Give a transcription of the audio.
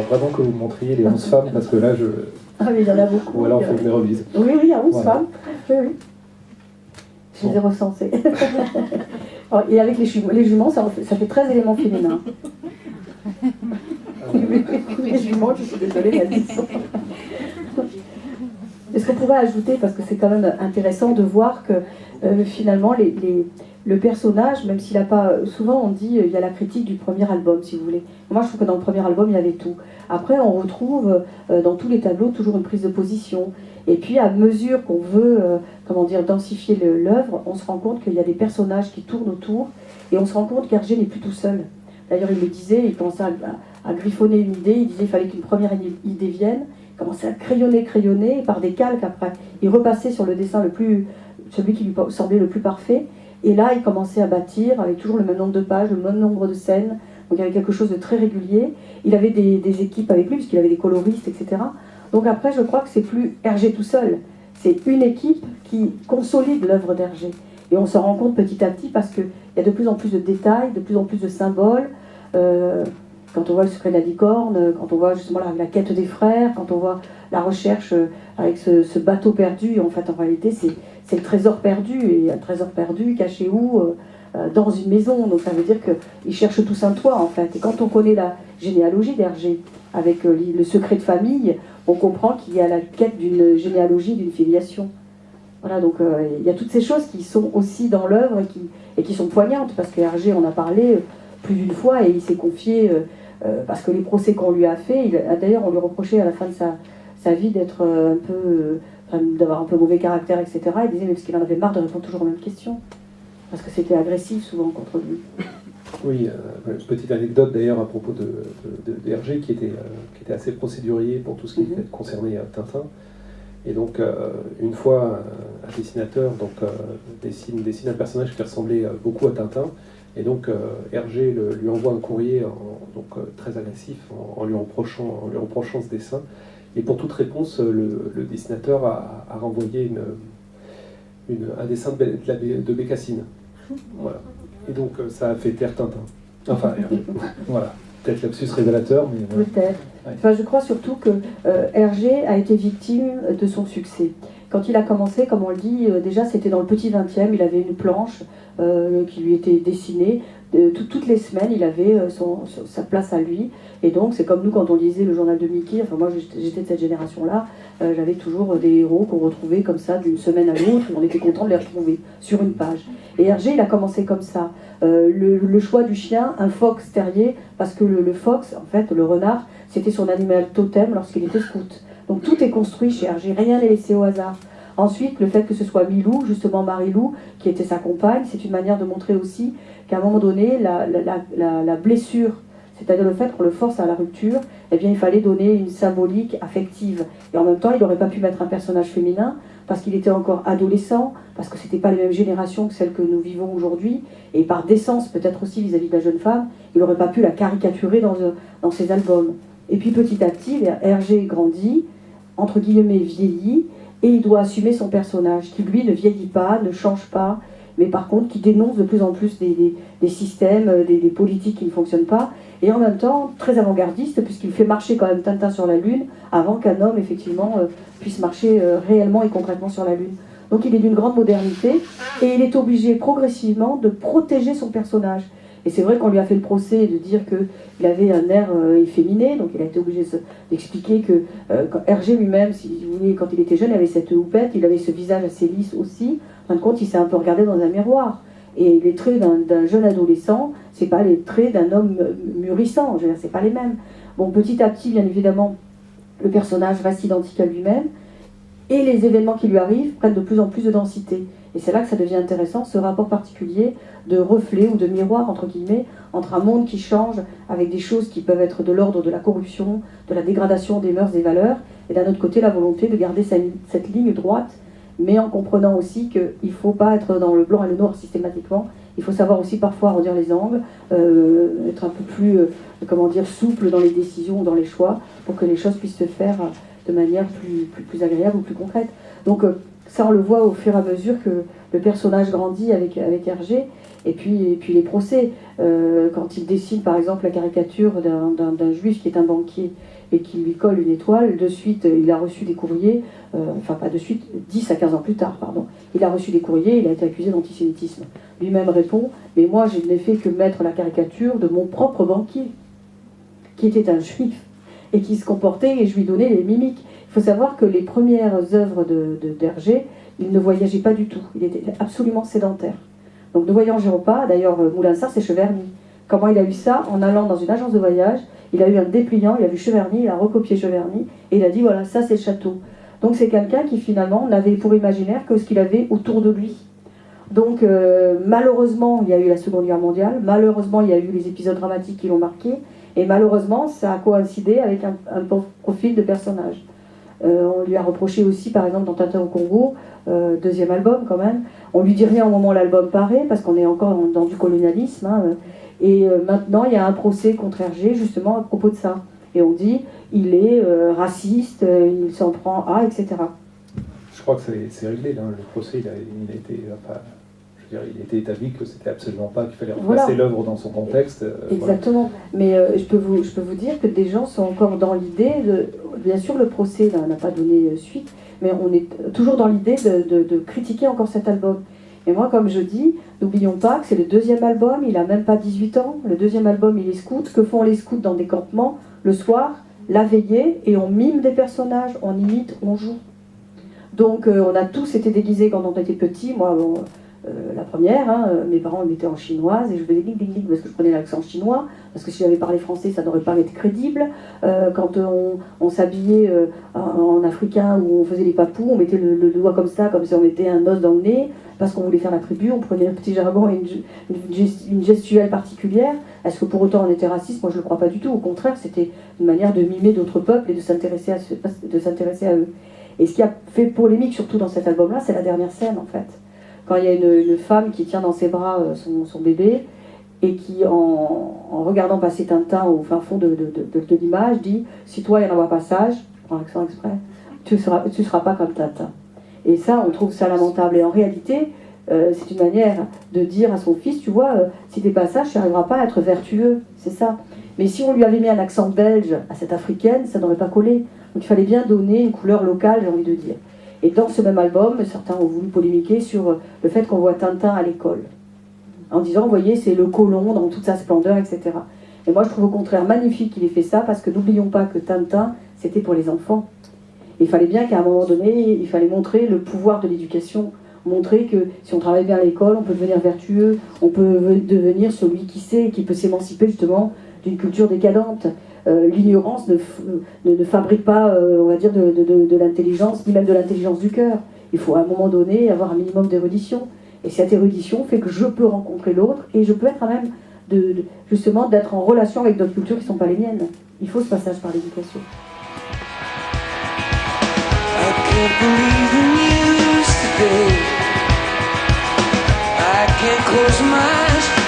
faudra vraiment que vous me montriez les 11 femmes, parce que là, Ah mais il y en a beaucoup. Ou alors, il faut que je les relise. Oui, il y a 11 Voilà. femmes. Oui, oui. Je les ai recensées. Et avec les juments, ça fait 13 éléments féminins. Les juments, je suis désolée, mais elles y sont. Est-ce qu'on pourrait ajouter, parce que c'est quand même intéressant de voir que finalement le personnage, même s'il n'a pas... Souvent on dit il y a la critique du premier album, si vous voulez. Moi je trouve que dans le premier album il y avait tout. Après on retrouve dans tous les tableaux toujours une prise de position. Et puis à mesure qu'on veut densifier l'œuvre, on se rend compte qu'il y a des personnages qui tournent autour et on se rend compte qu'Hergé n'est plus tout seul. D'ailleurs il le disait, il commençait à griffonner une idée, il disait qu'il fallait qu'une première idée vienne. Il commençait à crayonner, et par des calques après. Il repassait sur le dessin celui qui lui semblait le plus parfait. Et là, il commençait à bâtir avec toujours le même nombre de pages, le même nombre de scènes. Donc il y avait quelque chose de très régulier. Il avait des équipes avec lui, puisqu'il avait des coloristes, etc. Donc après, je crois que c'est plus Hergé tout seul. C'est une équipe qui consolide l'œuvre d'Hergé. Et on se rend compte petit à petit parce qu'il y a de plus en plus de détails, de plus en plus de symboles. Quand on voit le secret de la licorne, quand on voit justement la quête des frères, quand on voit la recherche avec ce bateau perdu, en fait en réalité c'est le trésor perdu, et un trésor perdu caché où dans une maison, donc ça veut dire qu'ils cherchent tous un toit en fait. Et quand on connaît la généalogie d'Hergé, avec le secret de famille, on comprend qu'il y a la quête d'une généalogie, d'une filiation. Voilà, donc il y a toutes ces choses qui sont aussi dans l'œuvre et qui sont poignantes, parce que Hergé en a parlé plus d'une fois et il s'est confié... parce que les procès qu'on lui a fait, d'ailleurs on lui reprochait à la fin de sa vie d'être d'avoir un peu mauvais caractère, etc. Il disait mais parce qu'il en avait marre de répondre toujours aux mêmes questions, parce que c'était agressif souvent contre lui. Oui, petite anecdote d'ailleurs à propos de Hergé qui était assez procédurier pour tout ce qui concernait Tintin. Et donc une fois un dessinateur dessine un personnage qui ressemblait beaucoup à Tintin. Et donc Hergé lui envoie un courrier très agressif en lui reprochant ce dessin. Et pour toute réponse, le dessinateur a renvoyé un dessin de Bécassine. Voilà. Et donc ça a fait taire Tintin. Enfin, voilà. Peut-être lapsus révélateur, mais... Voilà. Peut-être. Ouais. Enfin, je crois surtout que Hergé a été victime de son succès. Quand il a commencé, comme on le dit, déjà c'était dans le petit 20e, il avait une planche qui lui était dessinée. Toutes les semaines, il avait sa place à lui. Et donc, c'est comme nous quand on lisait le journal de Mickey. Enfin, moi, j'étais de cette génération-là. J'avais toujours des héros qu'on retrouvait comme ça d'une semaine à l'autre. Et on était content de les retrouver sur une page. Et Hergé, il a commencé comme ça. Le choix du chien, un fox terrier, parce que le fox, en fait, le renard, c'était son animal totem lorsqu'il était scout. Donc, tout est construit chez Hergé. Rien n'est laissé au hasard. Ensuite, le fait que ce soit Milou, justement Marie-Lou, qui était sa compagne, c'est une manière de montrer aussi qu'à un moment donné, la blessure, c'est-à-dire le fait qu'on le force à la rupture, eh bien, il fallait donner une symbolique affective. Et en même temps, il n'aurait pas pu mettre un personnage féminin, parce qu'il était encore adolescent, parce que ce n'était pas les mêmes générations que celles que nous vivons aujourd'hui, et par décence peut-être aussi vis-à-vis de la jeune femme, il n'aurait pas pu la caricaturer dans ses albums. Et puis petit à petit, Hergé grandit, entre guillemets vieillit, et il doit assumer son personnage, qui lui ne vieillit pas, ne change pas, mais par contre qui dénonce de plus en plus des systèmes, des politiques qui ne fonctionnent pas, et en même temps très avant-gardiste, puisqu'il fait marcher quand même Tintin sur la Lune, avant qu'un homme effectivement puisse marcher réellement et concrètement sur la Lune. Donc il est d'une grande modernité, et il est obligé progressivement de protéger son personnage. Et c'est vrai qu'on lui a fait le procès de dire qu'il avait un air efféminé, donc il a été obligé d'expliquer que quand Hergé lui-même, si vous voulez, quand il était jeune, il avait cette houppette, il avait ce visage assez lisse aussi. En fin de compte, il s'est un peu regardé dans un miroir. Et les traits d'un jeune adolescent, c'est pas les traits d'un homme mûrissant, je veux dire, c'est pas les mêmes. Bon, petit à petit, bien évidemment, le personnage reste identique à lui-même, et les événements qui lui arrivent prennent de plus en plus de densité. Et c'est là que ça devient intéressant, ce rapport particulier de reflet ou de miroir, entre guillemets, entre un monde qui change avec des choses qui peuvent être de l'ordre de la corruption, de la dégradation des mœurs et valeurs, et d'un autre côté, la volonté de garder cette ligne droite, mais en comprenant aussi qu'il ne faut pas être dans le blanc et le noir systématiquement, il faut savoir aussi parfois arrondir les angles, être un peu plus, souple dans les décisions ou dans les choix, pour que les choses puissent se faire de manière plus agréable ou plus concrète. Donc, Ça, on le voit au fur et à mesure que le personnage grandit avec Hergé. Et puis les procès, quand il dessine par exemple la caricature d'un juif qui est un banquier et qui lui colle une étoile, de suite il a reçu des courriers, enfin pas de suite, 10 à 15 ans plus tard, pardon, il a reçu des courriers, il a été accusé d'antisémitisme. Lui-même répond, mais moi je n'ai fait que mettre la caricature de mon propre banquier, qui était un juif, et qui se comportait, et je lui donnais les mimiques. Il faut savoir que les premières œuvres d'Hergé, il ne voyageait pas du tout, il était absolument sédentaire. Donc ne voyageons pas, d'ailleurs Moulinsart c'est Cheverny. Comment il a eu ça? En allant dans une agence de voyage, il a eu un dépliant, il a vu Cheverny, il a recopié Cheverny, et il a dit voilà, ça c'est le château. Donc c'est quelqu'un qui finalement n'avait pour imaginaire que ce qu'il avait autour de lui. Donc malheureusement, il y a eu la Seconde Guerre mondiale, malheureusement il y a eu les épisodes dramatiques qui l'ont marqué, et malheureusement ça a coïncidé avec un profil de personnage. On lui a reproché aussi, par exemple, dans Tintin au Congo, deuxième album quand même, on lui dit rien au moment où l'album paraît, parce qu'on est encore dans du colonialisme, hein, et maintenant il y a un procès contre Hergé, justement, à propos de ça. Et on dit, il est raciste, il s'en prend à, etc. Je crois que c'est réglé, là. Le procès, il a été... Enfin, je veux dire, il était établi que c'était absolument pas qu'il fallait replacer l'œuvre dans son contexte. Exactement. Voilà. Mais je peux vous dire que des gens sont encore dans l'idée de... Bien sûr, le procès n'a pas donné suite, mais on est toujours dans l'idée de critiquer encore cet album. Et moi, comme je dis, n'oublions pas que c'est le deuxième album, il n'a même pas 18 ans. Le deuxième album, il est scout. Que font les scouts dans des campements? Le soir, la veillée, et on mime des personnages, on imite, on joue. Donc, on a tous été déguisés quand on était petits. Moi, bon, la première, hein, mes parents ils étaient en chinoise et je faisais ding ding ding parce que je prenais l'accent chinois, parce que si j'avais parlé français ça n'aurait pas été crédible. Quand on s'habillait en africain ou on faisait les papous, on mettait le doigt comme si on mettait un os dans le nez, parce qu'on voulait faire la tribu, on prenait un petit jargon et une gestuelle particulière. Est-ce que pour autant on était raciste? Moi je ne le crois pas du tout, au contraire c'était une manière de mimer d'autres peuples et de s'intéresser à eux. Et ce qui a fait polémique surtout dans cet album-là, c'est la dernière scène en fait. Quand il y a une femme qui tient dans ses bras son bébé et qui, en regardant passer Tintin au fin fond de l'image, dit « Si toi, il y en a un passage, je prends l'accent exprès, tu ne seras pas comme Tintin. » Et ça, on trouve ça lamentable. Et en réalité, c'est une manière de dire à son fils « Tu vois, si tu n'es pas sage, tu n'arriveras pas à être vertueux. » C'est ça. Mais si on lui avait mis un accent belge à cette africaine, ça n'aurait pas collé. Donc il fallait bien donner une couleur locale, j'ai envie de dire. Et dans ce même album, certains ont voulu polémiquer sur le fait qu'on voit Tintin à l'école. En disant, vous voyez, c'est le colon dans toute sa splendeur, etc. Et moi, je trouve au contraire magnifique qu'il ait fait ça, parce que n'oublions pas que Tintin, c'était pour les enfants. Et il fallait bien qu'à un moment donné, il fallait montrer le pouvoir de l'éducation. Montrer que si on travaille bien à l'école, on peut devenir vertueux, on peut devenir celui qui sait, qui peut s'émanciper justement d'une culture décadente. L'ignorance ne fabrique pas, on va dire, de l'intelligence, ni même de l'intelligence du cœur. Il faut à un moment donné avoir un minimum d'érudition. Et cette érudition fait que je peux rencontrer l'autre et je peux être à même justement d'être en relation avec d'autres cultures qui ne sont pas les miennes. Il faut ce passage par l'éducation. I can't believe the news today. I can't close my eyes.